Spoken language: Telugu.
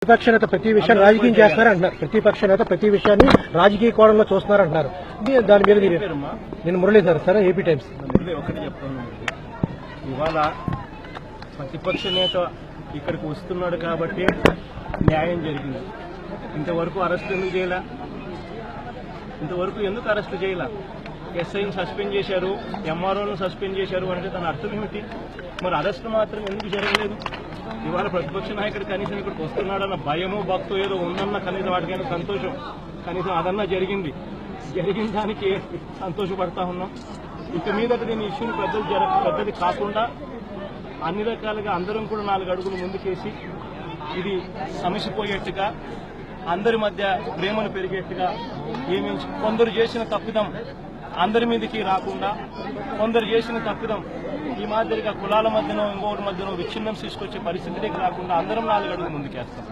ప్రతిపక్ష నేత ప్రతి విషయాన్ని రాజకీయం చేస్తున్నారంటున్నారు. ప్రతిపక్ష నేత ప్రతి విషయాన్ని రాజకీయ కోణంలో చూస్తున్నారంటున్నారు. దాని మీద నేను మురళీధర్ సార్, ఏపీ టైమ్స్. ఒకటి చెప్తాను, ఇవాళ ప్రతిపక్ష నేత ఇక్కడికి వస్తున్నాడు కాబట్టి న్యాయం జరిగింది. ఇంతవరకు అరెస్ట్ ఎందుకు చేయలే? ఇంతవరకు ఎందుకు అరెస్ట్ చేయలే? ఎస్ఐని సస్పెండ్ చేశారు, ఎంఆర్ఓను సస్పెండ్ చేశారు అంటే దాని అర్థం ఏమిటి? మరి అరెస్ట్ మాత్రం ఎందుకు జరగలేదు? ఇవాళ ప్రతిపక్ష నాయకుడు కనీసం ఇక్కడికి వస్తున్నాడన్న భయమో భక్తో ఏదో ఉందన్న కనీసం వాటికైనా సంతోషం, కనీసం అదన్నా జరిగింది. జరిగిన దానికి సంతోషపడతా ఉన్నాం. ఇక మీదట దీని ఇష్యూని పెద్దది కాకుండా అన్ని రకాలుగా అందరం కూడా 4 అడుగులు ముందుకేసి ఇది సమసిపోయేట్టుగా, అందరి మధ్య ప్రేమను పెరిగేట్టుగా కొందరు చేసిన తప్పిదం అందరి మీదకి రాకుండా, కొందరు చేసిన తప్పిదం ఈ మాదిరిగా కులాల మధ్యనో ఇంకోటి మధ్యనో విచ్ఛిన్నం తీసుకొచ్చే పరిస్థితికి రాకుండా అందరం 4 అడుగులు ముందుకేస్తాం.